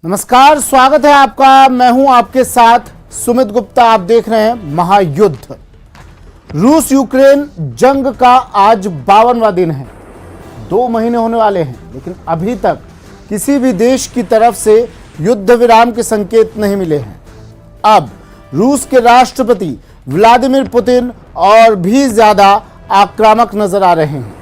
नमस्कार, स्वागत है आपका। मैं हूं आपके साथ सुमित गुप्ता। आप देख रहे हैं महायुद्ध। रूस यूक्रेन जंग का आज 52वां दिन है। 2 महीने होने वाले हैं, लेकिन अभी तक किसी भी देश की तरफ से युद्ध विराम के संकेत नहीं मिले हैं। अब रूस के राष्ट्रपति व्लादिमीर पुतिन और भी ज्यादा आक्रामक नजर आ रहे हैं।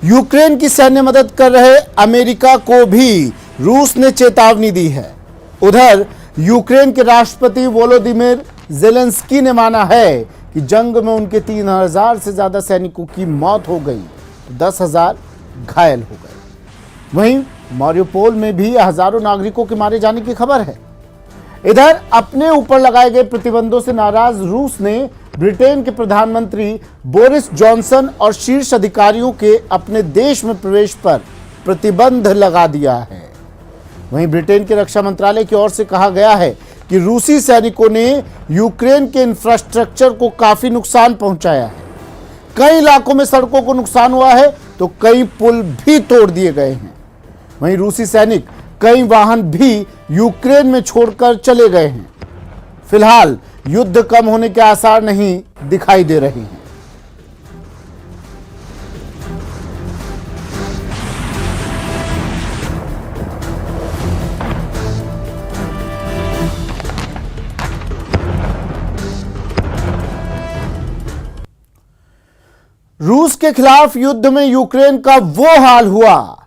यूक्रेन की सैन्य मदद कर रहे अमेरिका को भी रूस ने चेतावनी दी है। उधर यूक्रेन के राष्ट्रपति वोलोदिमीर जेलेंस्की ने माना है कि जंग में उनके 3000 से ज्यादा सैनिकों की मौत हो गई, 10,000 घायल हो गए। वहीं मारियोपोल में भी हजारों नागरिकों के मारे जाने की खबर है। इधर अपने ऊपर लगाए गए प्रतिबंधों से नाराज रूस ने ब्रिटेन के प्रधानमंत्री बोरिस जॉनसन और शीर्ष अधिकारियों के अपने देश में प्रवेश पर प्रतिबंध लगा दिया है। वहीं ब्रिटेन के रक्षा मंत्रालय की ओर से कहा गया है कि रूसी सैनिकों ने यूक्रेन के इंफ्रास्ट्रक्चर को काफी नुकसान पहुंचाया है। कई इलाकों में सड़कों को नुकसान हुआ है तो कई पुल भी तोड़ दिए गए हैं। वहीं रूसी सैनिक कई वाहन भी यूक्रेन में छोड़कर चले गए हैं। फिलहाल युद्ध कम होने के आसार नहीं दिखाई दे रहे हैं। रूस के खिलाफ युद्ध में यूक्रेन का वो हाल हुआ।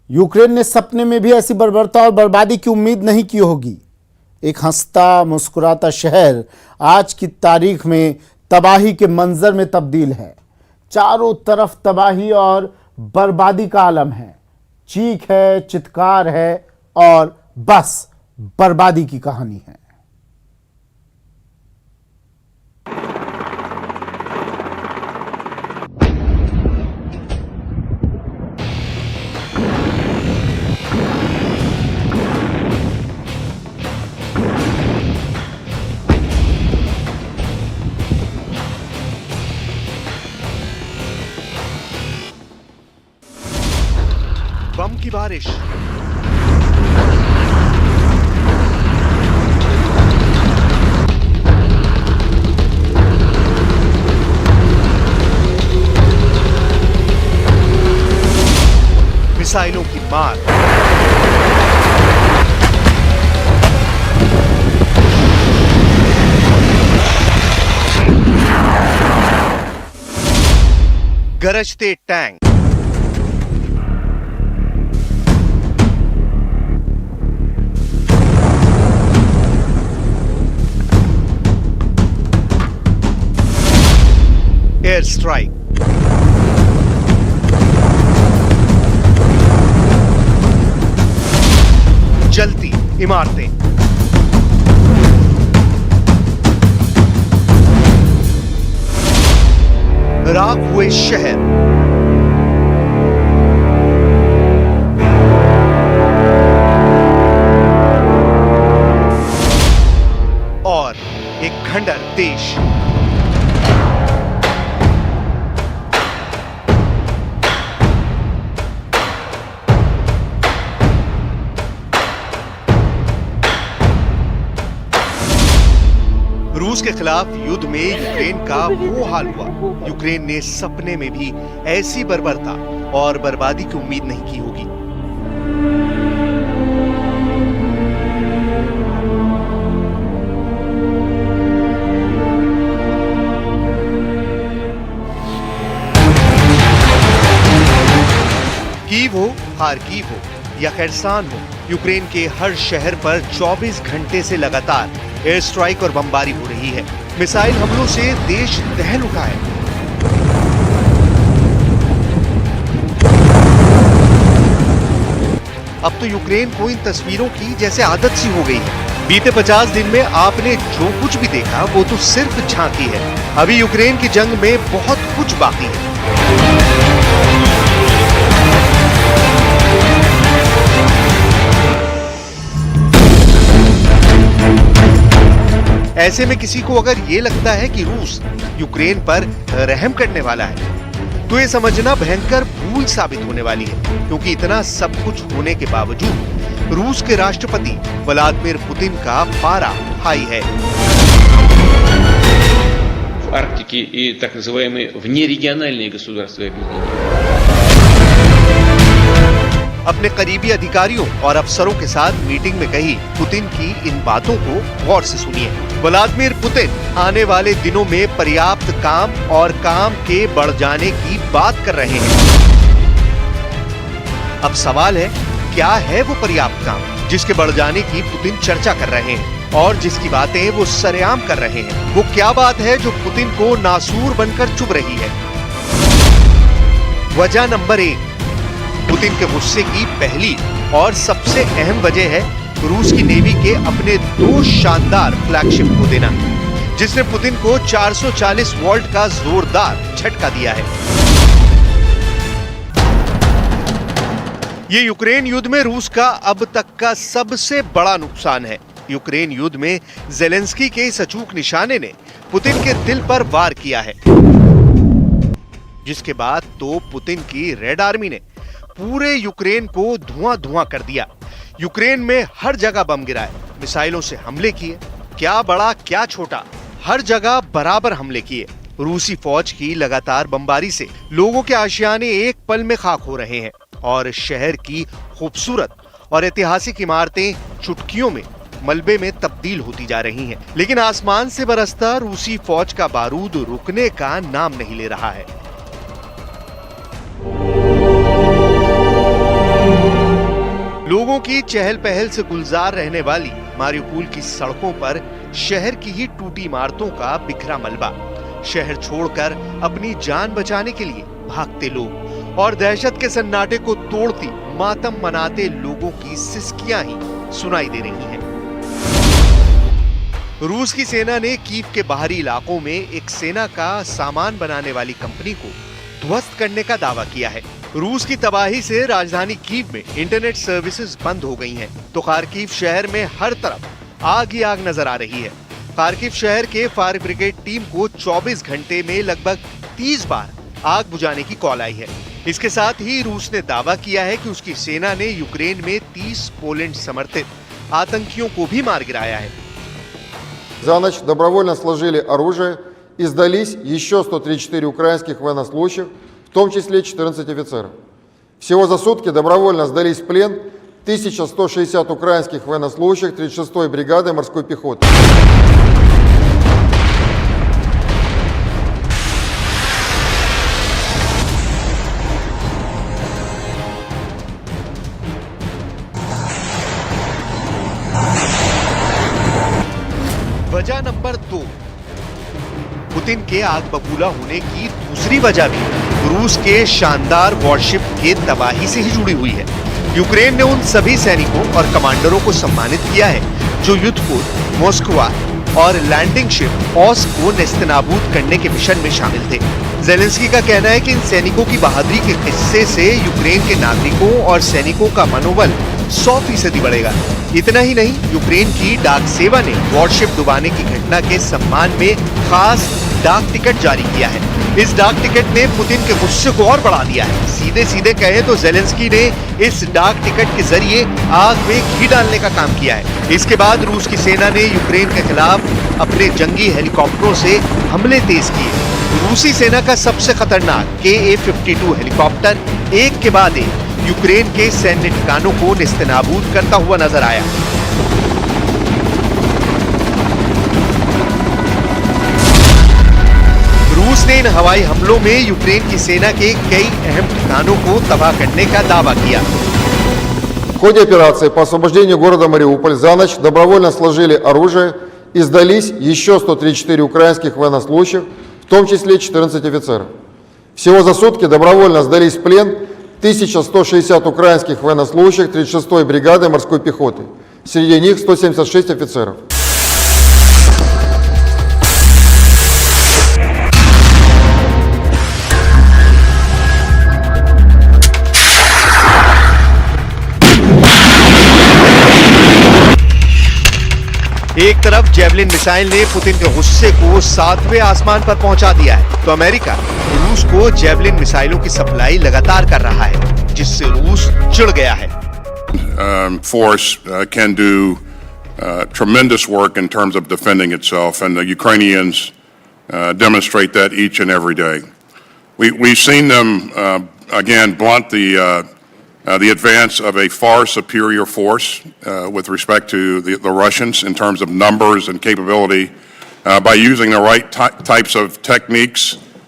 यूक्रेन ने सपने में भी ऐसी बर्बरता और बर्बादी की उम्मीद नहीं की होगी। एक हंसता मुस्कुराता शहर आज की तारीख में तबाही के मंजर में तब्दील है। चारों तरफ तबाही और बर्बादी का आलम है। चीख है, चित्कार है और बस बर्बादी की कहानी है। बम की बारिश, मिसाइलों की मार, गरजते टैंक, एयर स्ट्राइक, जलती इमारतें, राख हुए शहर, और एक खंडर देश। रूस के खिलाफ युद्ध में यूक्रेन का वो हाल हुआ। यूक्रेन ने सपने में भी ऐसी बर्बरता और बर्बादी की उम्मीद नहीं की होगी। कीव हो, खार्किव हो या खैरसान हो, यूक्रेन के हर शहर पर 24 घंटे से लगातार एयर स्ट्राइक और बमबारी हो रही है। मिसाइल हमलों से देश दहल उठा है। अब तो यूक्रेन को इन तस्वीरों की जैसे आदत सी हो गई है। बीते 50 दिन में आपने जो कुछ भी देखा वो तो सिर्फ झांकी है। अभी यूक्रेन की जंग में बहुत कुछ बाकी है। ऐसे में किसी को अगर ये लगता है कि रूस यूक्रेन पर रहम करने वाला है तो ये समझना भयंकर भूल साबित होने वाली है, क्योंकि इतना सब कुछ होने के बावजूद रूस के राष्ट्रपति व्लादिमीर पुतिन का पारा हाई है। В Арктике и так называемые внерегиональные государства объединения. अपने करीबी अधिकारियों और अफसरों के साथ मीटिंग में कही पुतिन की इन बातों को गौर से सुनिए। व्लादिमीर पुतिन आने वाले दिनों में पर्याप्त काम और काम के बढ़ जाने की बात कर रहे हैं। अब सवाल है, क्या है वो पर्याप्त काम जिसके बढ़ जाने की पुतिन चर्चा कर रहे हैं और जिसकी बातें वो सरेआम कर रहे हैं? वो क्या बात है जो पुतिन को नासूर बनकर चुभ रही है? वजह नंबर 1, पुतिन के गुस्से की पहली और सबसे अहम वजह है रूस की नेवी के अपने 2 शानदार फ्लैगशिप को देना, जिसने पुतिन को 440 वोल्ट का जोरदार झटका दिया है। ये यूक्रेन युद्ध में रूस का अब तक का सबसे बड़ा नुकसान है। यूक्रेन युद्ध में ज़ेलेंस्की के इस अचूक निशाने ने पुतिन के दिल पर वार किया है, जिसके बाद तो पुतिन की रेड आर्मी ने पूरे यूक्रेन को धुआं-धुआं कर दिया। यूक्रेन में हर जगह बम गिराए, मिसाइलों से हमले किए, क्या बड़ा क्या छोटा, हर जगह बराबर हमले किए। रूसी फौज की लगातार बमबारी से लोगों के आशियाने एक पल में खाक हो रहे हैं और शहर की खूबसूरत और ऐतिहासिक इमारतें चुटकियों में मलबे में तब्दील होती जा रही हैं। लेकिन आसमान से बरसता रूसी फौज का बारूद रुकने का नाम नहीं ले रहा है। लोगों की चहल पहल से गुलजार रहने वाली मारिउपोल की सड़कों पर शहर की ही टूटी इमारतों का बिखरा मलबा, शहर छोड़कर अपनी जान बचाने के लिए भागते लोग और दहशत के सन्नाटे को तोड़ती मातम मनाते लोगों की सिसकियां ही सुनाई दे रही हैं। रूस की सेना ने कीव के बाहरी इलाकों में एक सेना का सामान बनाने वाली कंपनी को ध्वस्त करने का दावा किया है। रूस की तबाही से राजधानी कीव में इंटरनेट सर्विसेज बंद हो गई हैं, तो खार्किव शहर में हर तरफ आग ही आग नजर आ रही है। खार्किव शहर के फायर ब्रिगेड टीम को 24 घंटे में लगभग 30 बार आग बुझाने की कॉल आई है। इसके साथ ही रूस ने दावा किया है कि उसकी सेना ने यूक्रेन में 30 पोलैंड समर्थित आतंकियों को भी मार गिराया है। За ночь добровольно сложили оружие и сдались еще 134 украинских военнослужащих, в том числе 14 офицеров. Всего за сутки добровольно сдались в плен 1160 украинских военнослужащих 36-й бригады морской пехоты. वजह नंबर 2, पुतिन के आग बबूला होने की दूसरी वजह भी रूस के शानदार वॉरशिप के तबाही से ही जुड़ी हुई है। यूक्रेन ने उन सभी सैनिकों और कमांडरों को सम्मानित किया है जो युद्धपोत मॉस्कवा और लैंडिंग शिप ऑस को नेस्तनाबूद करने के मिशन में शामिल थे। ज़ेलेंस्की का कहना है कि इन सैनिकों की बहादुरी के किस्से से यूक्रेन के नागरिकों और सैनिकों का मनोबल 100% बढ़ेगा। इतना ही नहीं, यूक्रेन की डाक सेवा ने वॉरशिप डुबाने की घटना के सम्मान में खास डाक टिकट जारी किया है। इस डाक टिकट ने पुतिन के गुस्से को और बढ़ा दिया है। सीधे सीधे कहे तो ज़ेलेंस्की ने इस डाक टिकट के जरिए आग में घी डालने का काम किया है। इसके बाद रूस की सेना ने यूक्रेन के खिलाफ अपने जंगी हेलीकॉप्टरों से हमले तेज किए। रूसी सेना का सबसे खतरनाक KA-52 हेलीकॉप्टर एक के बाद एक यूक्रेन के सैन्य ठिकानों को नेस्तनाबूद करता हुआ नजर आया। रूस ने इन हवाई हमलों में यूक्रेन की सेना के कई अहम ठिकानों को तबाह करने का दावा किया। В ходе операции по освобождению города Мариуполь за ночь добровольно сложили оружие и сдались еще 134 украинских военнослужащих, в том числе 14 офицеров. Всего за сутки добровольно сдались в плен 1160 украинских военнослужащих 36-й бригады морской пехоты. Среди них 176 офицеров. एक तरफ जेवलिन मिसाइल ने पुतिन के गुस्से को 7वें आसमान पर पहुंचा दिया है, तो अमेरिका रूस को जेवलिन मिसाइलों की सप्लाई लगातार कर रहा है, जिससे रूस चिढ़ गया है। force can do tremendous work in terms of defending itself, and the Ukrainians demonstrate that each and every day. We've seen them again blunt the advance of a far superior force with respect to the Russians in terms of numbers and capability by using the right types of techniques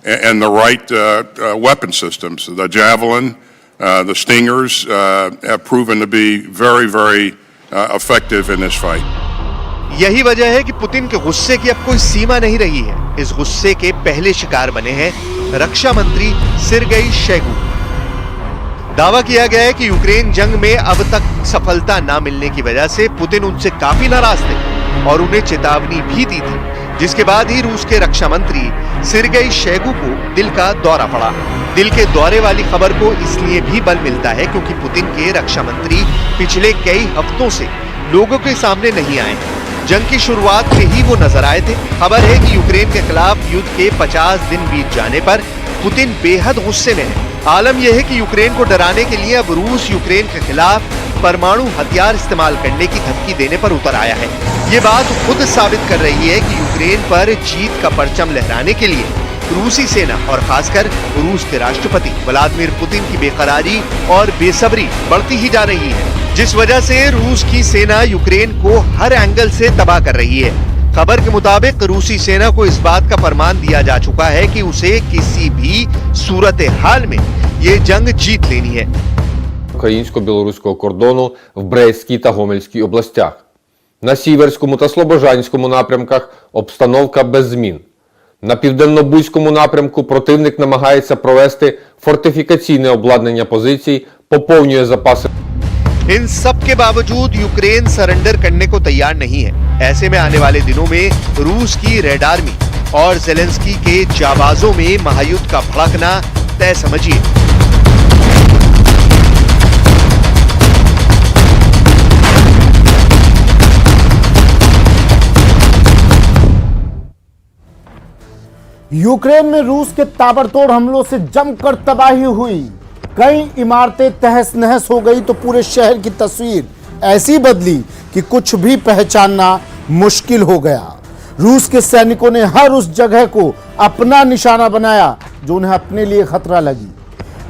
and the right weapon systems. The Javelin, the Stingers have proven to be very, very effective in this fight. यही वजह है कि Putin के गुस्से की अब कोई सीमा नहीं रही है। इस गुस्से के पहले शिकार बने हैं रक्षा मंत्री सेर्गेई शोइगु। दावा किया गया है कि यूक्रेन जंग में अब तक सफलता न मिलने की वजह से पुतिन उनसे काफी नाराज थे और उन्हें चेतावनी भी दी थी, जिसके बाद ही रूस के रक्षा मंत्री सेर्गेई शोइगु को दिल का दौरा पड़ा। दिल के दौरे वाली खबर को इसलिए भी बल मिलता है क्योंकि पुतिन के रक्षा मंत्री पिछले कई हफ्तों से लोगों के सामने नहीं आए। जंग की शुरुआत में ही वो नजर आए थे। खबर है कि यूक्रेन के खिलाफ युद्ध के 50 दिन बीत जाने पर पुतिन बेहद गुस्से में है। आलम यह है कि यूक्रेन को डराने के लिए अब रूस यूक्रेन के खिलाफ परमाणु हथियार इस्तेमाल करने की धमकी देने पर उतर आया है। ये बात खुद साबित कर रही है कि यूक्रेन पर जीत का परचम लहराने के लिए रूसी सेना और खासकर रूस के राष्ट्रपति व्लादिमीर पुतिन की बेकरारी और बेसब्री बढ़ती ही जा रही है, जिस वजह से रूस की सेना यूक्रेन को हर एंगल से तबाह कर रही है। खबर के मुताबिक रूसी सेना को इस बात का फरमान दिया जा चुका है कि उसे किसी भी सूरत हाल में ये जंग जीत लेनी है। Українсько-білоруського кордону в Брестській та Гомельській областях. На Сіверському та Слобожанському напрямках обстановка без змін. На Південно-Бузькому напрямку противник намагається провести фортифікаційне обладнання позицій, поповнює запаси. इन सब के बावजूद यूक्रेन सरेंडर करने को तैयार नहीं है। ऐसे में आने वाले दिनों में रूस की रेड आर्मी और ज़ेलेंस्की के जाबाजों में महायुद्ध का भड़कना तय समझिए। यूक्रेन में रूस के ताबड़तोड़ हमलों से जमकर तबाही हुई। कई इमारतें तहस नहस हो गई तो पूरे शहर की तस्वीर ऐसी बदली कि कुछ भी पहचानना मुश्किल हो गया। रूस के सैनिकों ने हर उस जगह को अपना निशाना बनाया जो उन्हें अपने लिए खतरा लगी।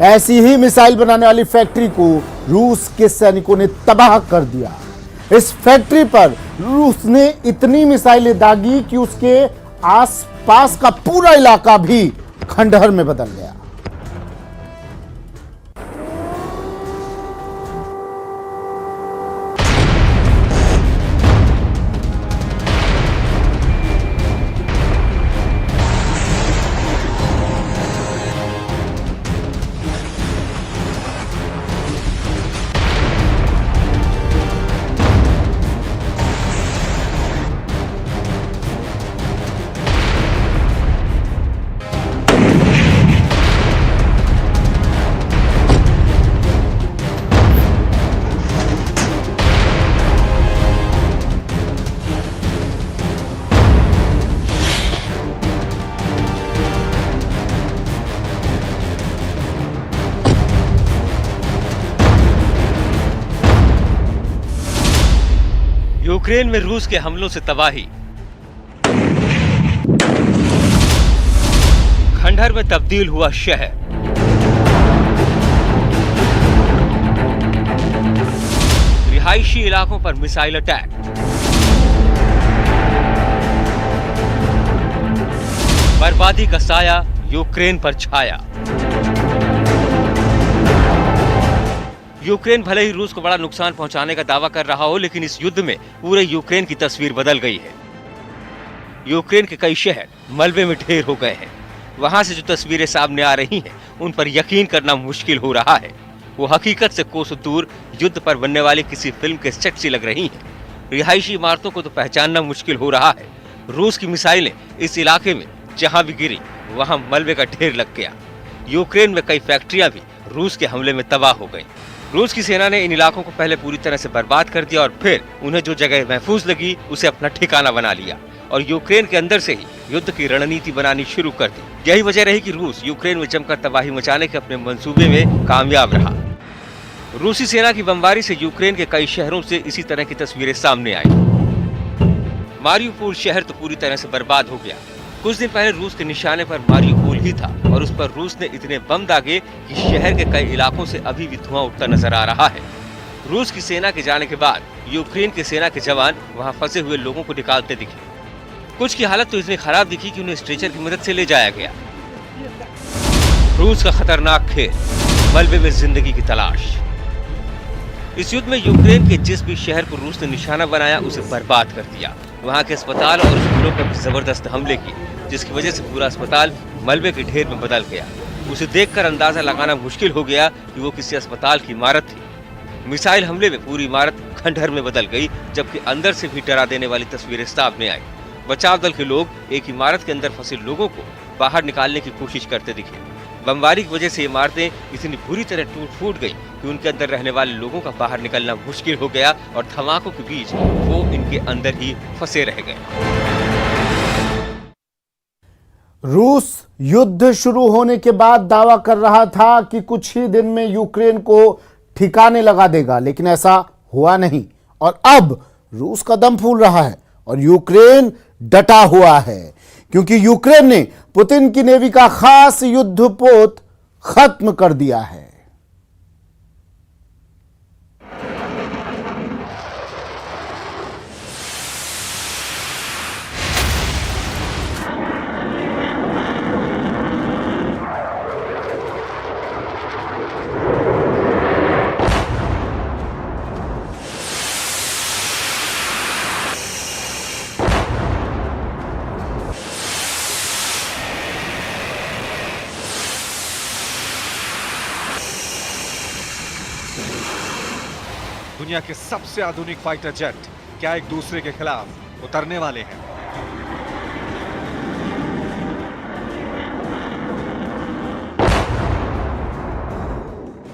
ऐसी ही मिसाइल बनाने वाली फैक्ट्री को रूस के सैनिकों ने तबाह कर दिया। इस फैक्ट्री पर रूस ने इतनी मिसाइलें दागी कि उसके आसपास का पूरा इलाका भी खंडहर में बदल गया। यूक्रेन में रूस के हमलों से तबाही, खंडहर में तब्दील हुआ शहर, रिहायशी इलाकों पर मिसाइल अटैक, बर्बादी का साया यूक्रेन पर छाया। यूक्रेन भले ही रूस को बड़ा नुकसान पहुंचाने का दावा कर रहा हो, लेकिन इस युद्ध में पूरे यूक्रेन की तस्वीर बदल गई है। यूक्रेन के कई शहर मलबे में ढेर हो गए हैं। वहां से जो तस्वीरें सामने आ रही हैं, उन पर यकीन करना मुश्किल हो रहा है। वो हकीकत से कोसों दूर युद्ध पर बनने वाली किसी फिल्म के सेट सी लग रही हैं। रिहायशी इमारतों को तो पहचानना मुश्किल हो रहा है। रूस की मिसाइलें इस इलाके में जहां भी गिरी वहां मलबे का ढेर लग गया। यूक्रेन में कई फैक्ट्रियां भी रूस के हमले में तबाह हो गई। रूस की सेना ने इन इलाकों को पहले पूरी तरह से बर्बाद कर दिया और फिर उन्हें जो जगह महफूज लगी उसे अपना ठिकाना बना लिया और यूक्रेन के अंदर से ही युद्ध की रणनीति बनानी शुरू कर दी। यही वजह रही कि रूस यूक्रेन में जमकर तबाही मचाने के अपने मंसूबे में कामयाब रहा। रूसी सेना की बमबारी से यूक्रेन के कई शहरों से इसी तरह की तस्वीरें सामने आई। मारियुपोल शहर तो पूरी तरह से बर्बाद हो गया। कुछ दिन पहले रूस के निशाने पर मारियुपोल ही था और उस पर रूस ने इतने बम दागे कि शहर के कई इलाकों से अभी भी धुआं उठता नजर आ रहा है। रूस की सेना के जाने के बाद यूक्रेन की सेना के जवान वहां फंसे हुए लोगों को निकालते दिखे। कुछ की हालत तो इतनी खराब दिखी कि उन्हें स्ट्रेचर की मदद से ले जाया गया। रूस का खतरनाक खेल, मलबे में जिंदगी की तलाश। इस युद्ध में यूक्रेन के जिस भी शहर को रूस ने निशाना बनाया उसे बर्बाद कर दिया। वहां के अस्पताल और स्कूलों पर भी जबरदस्त हमले किए, जिसकी वजह से पूरा अस्पताल मलबे के ढेर में बदल गया। उसे देखकर अंदाजा लगाना मुश्किल हो गया कि वो किसी अस्पताल की इमारत थी। मिसाइल हमले में पूरी इमारत खंडहर में बदल गई, जबकि अंदर से भी डरा देने वाली तस्वीरें सामने आई। बचाव दल के लोग एक इमारत के अंदर फंसे लोगों को बाहर निकालने की कोशिश करते दिखे। बमबारी की वजह से इमारतें इतनी बुरी तरह टूट फूट गई कि उनके अंदर रहने वाले लोगों का बाहर निकलना मुश्किल हो गया और धमाकों के बीच वो इनके अंदर ही फंसे रह गए। रूस युद्ध शुरू होने के बाद दावा कर रहा था कि कुछ ही दिन में यूक्रेन को ठिकाने लगा देगा, लेकिन ऐसा हुआ नहीं और अब रूस का दम फूल रहा है और यूक्रेन डटा हुआ है, क्योंकि यूक्रेन ने पुतिन की नेवी का खास युद्धपोत खत्म कर दिया है। दुनिया के सबसे आधुनिक फाइटर जेट क्या एक दूसरे के खिलाफ उतरने वाले हैं?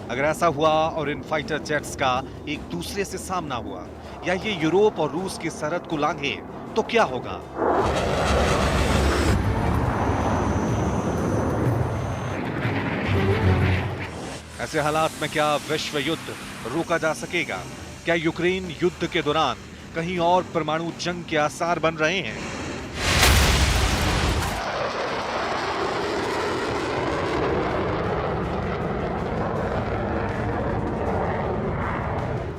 अगर ऐसा हुआ और इन फाइटर जेट्स का एक दूसरे से सामना हुआ या ये यूरोप और रूस की सरहद को लांघे तो क्या होगा? ऐसे हालात में क्या विश्व युद्ध रोका जा सकेगा? क्या यूक्रेन युद्ध के दौरान कहीं और परमाणु जंग के आसार बन रहे हैं?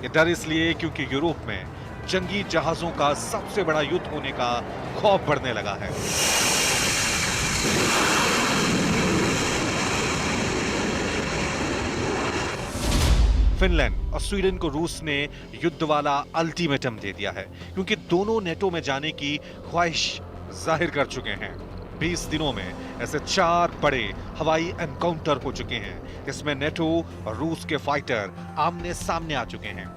ये डर इसलिए क्योंकि यूरोप में जंगी जहाजों का सबसे बड़ा युद्ध होने का खौफ बढ़ने लगा है। फिनलैंड और स्वीडन को रूस ने युद्ध वाला अल्टीमेटम दे दिया है, क्योंकि दोनों नेटो में जाने की ख्वाहिश जाहिर कर चुके हैं। 20 दिनों में ऐसे 4 बड़े हवाई एनकाउंटर हो चुके हैं, इसमें नेटो और रूस के फाइटर आमने सामने आ चुके हैं।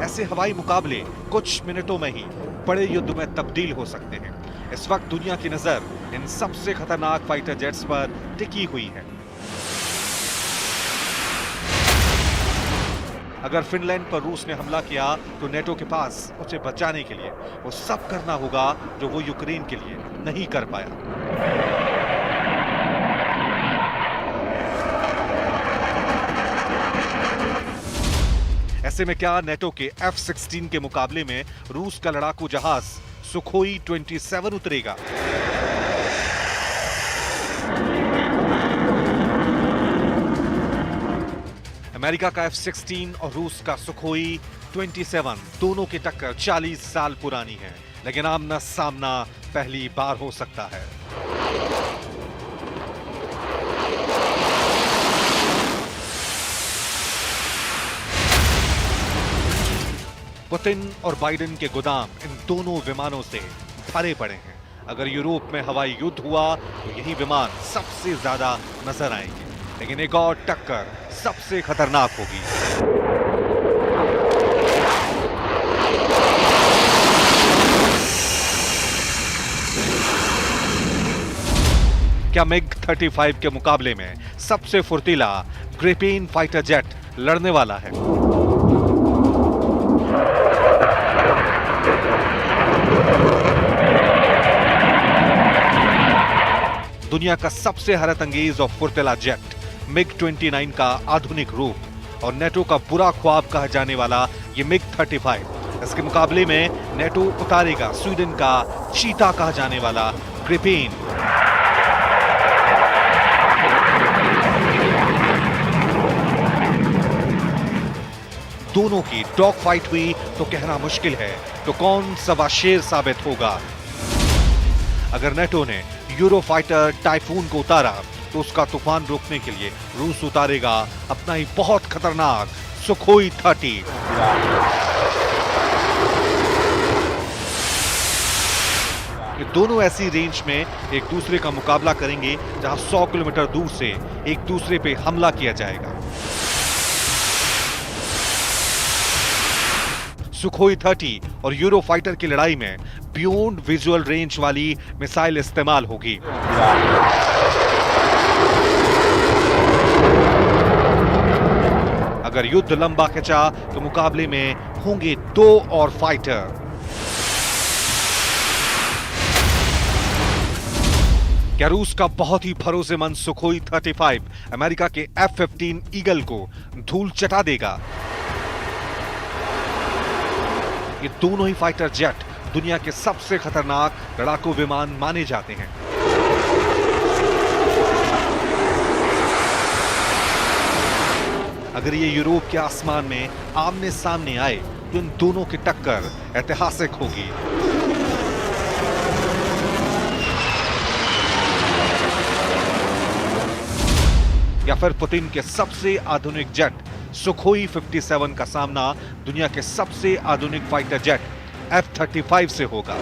ऐसे हवाई मुकाबले कुछ मिनटों में ही बड़े युद्ध में तब्दील हो सकते हैं। इस वक्त दुनिया की नजर इन सबसे खतरनाक फाइटर जेट्स पर टिकी हुई है। अगर फिनलैंड पर रूस ने हमला किया तो नेटो के पास उसे बचाने के लिए वो सब करना होगा जो वो यूक्रेन के लिए नहीं कर पाया। ऐसे में क्या नेटो के F-16 के मुकाबले में रूस का लड़ाकू जहाज सुखोई 27 उतरेगा? अमेरिका का F-16 और रूस का सुखोई 27 दोनों की टक्कर 40 साल पुरानी है, लेकिन आमना सामना पहली बार हो सकता है। पुतिन और बाइडेन के गोदाम इन दोनों विमानों से भरे पड़े हैं। अगर यूरोप में हवाई युद्ध हुआ तो यही विमान सबसे ज्यादा नजर आएंगे, लेकिन एक और टक्कर सबसे खतरनाक होगी। क्या MiG-35 के मुकाबले में सबसे फुर्तीला ग्रिपेन फाइटर जेट लड़ने वाला है? दुनिया का सबसे हैरतअंगेज और फुर्तीला जेट MiG-29 का आधुनिक रूप और नेटो का बुरा ख्वाब कहा जाने वाला ये MiG-35। इसके मुकाबले में नेटो उतारेगा स्वीडन का चीता कहा जाने वाला ग्रिपेन। दोनों की डॉग फाइट हुई तो कहना मुश्किल है तो कौन सवा शेर साबित होगा। अगर नेटो ने यूरोफाइटर टाइफून को उतारा तो उसका तूफान रोकने के लिए रूस उतारेगा अपना ही बहुत खतरनाक सुखोई 30। ये दोनों ऐसी रेंज में एक दूसरे का मुकाबला करेंगे जहां 100 किलोमीटर दूर से एक दूसरे पे हमला किया जाएगा। सुखोई 30 और यूरोफाइटर की लड़ाई में बियॉन्ड विजुअल रेंज वाली मिसाइल इस्तेमाल होगी। अगर युद्ध लंबा खिंचा तो मुकाबले में होंगे 2 और फाइटर। क्या रूस का बहुत ही भरोसेमंद सुखोई 35 अमेरिका के F-15 ईगल को धूल चटा देगा? ये दोनों ही फाइटर जेट दुनिया के सबसे खतरनाक लड़ाकू विमान माने जाते हैं। अगर ये यूरोप के आसमान में आमने सामने आए तो इन दोनों की टक्कर ऐतिहासिक होगी। या फिर पुतिन के सबसे आधुनिक जेट सुखोई 57 का सामना दुनिया के सबसे आधुनिक फाइटर जेट F-35 से होगा।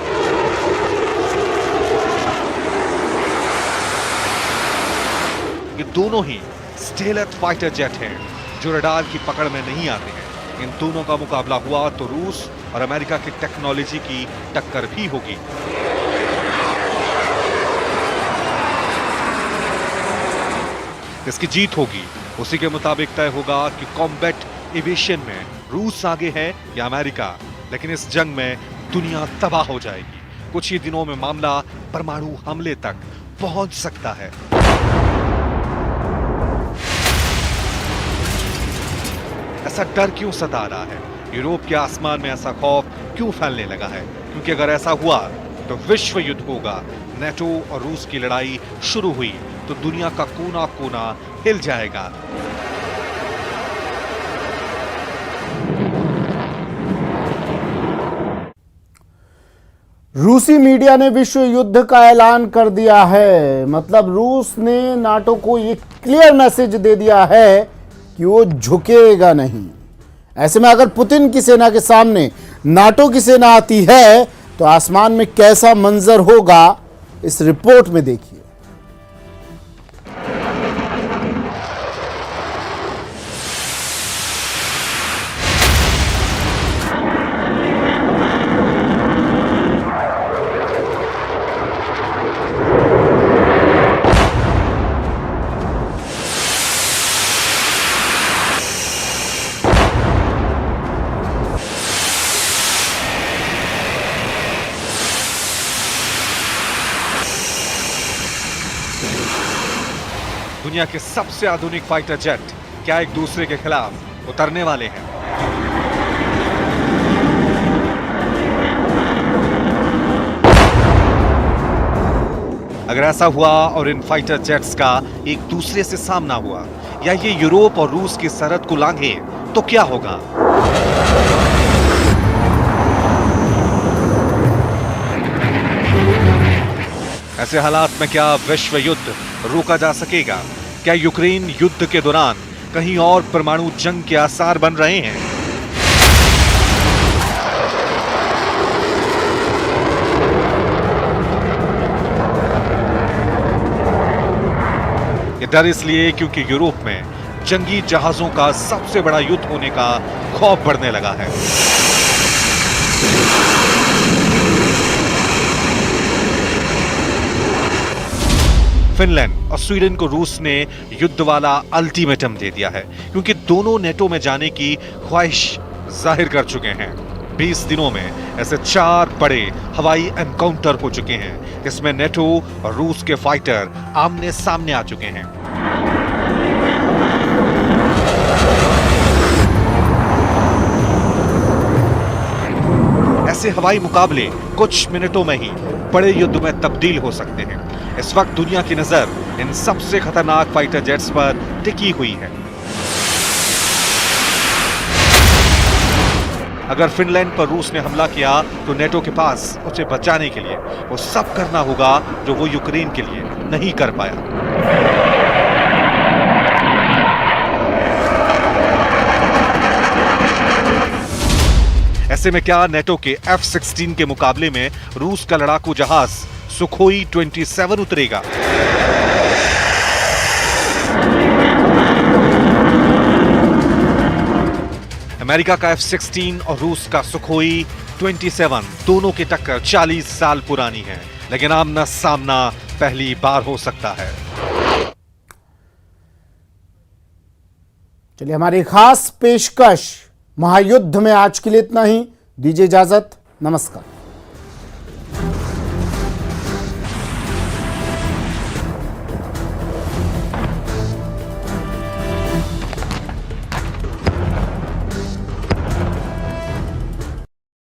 ये दोनों ही स्टेलथ फाइटर जेट हैं जो रडार की पकड़ में नहीं आते हैं। इन दोनों का मुकाबला हुआ तो रूस और अमेरिका की टेक्नोलॉजी की टक्कर भी होगी। इसकी जीत होगी उसी के मुताबिक तय होगा कि कॉम्बैट एविएशन में रूस आगे है या अमेरिका। लेकिन इस जंग में दुनिया तबाह हो जाएगी। कुछ ही दिनों में मामला परमाणु हमले तक पहुंच सकता है। ऐसा डर क्यों सता रहा है? यूरोप के आसमान में ऐसा खौफ क्यों फैलने लगा है? क्योंकि अगर ऐसा हुआ तो विश्व युद्ध होगा। नेटो और रूस की लड़ाई शुरू हुई तो दुनिया का कोना कोना हिल जाएगा। रूसी मीडिया ने विश्व युद्ध का ऐलान कर दिया है। मतलब रूस ने नाटो को यह क्लियर मैसेज दे दिया है कि वो झुकेगा नहीं। ऐसे में अगर पुतिन की सेना के सामने नाटो की सेना आती है तो आसमान में कैसा मंजर होगा, इस रिपोर्ट में देखिए। दुनिया के सबसे आधुनिक फाइटर जेट क्या एक दूसरे के खिलाफ उतरने वाले हैं? अगर ऐसा हुआ और इन फाइटर जेट्स का एक दूसरे से सामना हुआ या ये यूरोप और रूस की सरहद को लांघे तो क्या होगा? ऐसे हालात में क्या विश्व युद्ध रोका जा सकेगा? क्या यूक्रेन युद्ध के दौरान कहीं और परमाणु जंग के आसार बन रहे हैं? ये डर इसलिए क्योंकि यूरोप में जंगी जहाजों का सबसे बड़ा युद्ध होने का खौफ बढ़ने लगा है। फिनलैंड और स्वीडन को रूस ने युद्ध वाला अल्टीमेटम दे दिया है क्योंकि दोनों नेटो में जाने की ख्वाहिश जाहिर कर चुके हैं। 20 दिनों में ऐसे 4 बड़े हवाई एनकाउंटर हो चुके हैं जिसमें नेटो और रूस के फाइटर आमने सामने आ चुके हैं। ऐसे हवाई मुकाबले कुछ मिनटों में ही बड़े युद्ध में तब्दील हो सकते हैं। इस वक्त दुनिया की नजर इन सबसे खतरनाक फाइटर जेट्स पर टिकी हुई है। अगर फिनलैंड पर रूस ने हमला किया तो नेटो के पास उसे बचाने के लिए वो सब करना होगा जो वो यूक्रेन के लिए नहीं कर पाया। ऐसे में क्या नेटो के F-16 के मुकाबले में रूस का लड़ाकू जहाज सुखोई 27 उतरेगा? अमेरिका का F-16 और रूस का सुखोई 27 दोनों की टक्कर 40 साल पुरानी है, लेकिन आमना सामना पहली बार हो सकता है। चलिए, हमारी खास पेशकश महायुद्ध में आज के लिए इतना ही। दीजिए इजाजत, नमस्कार।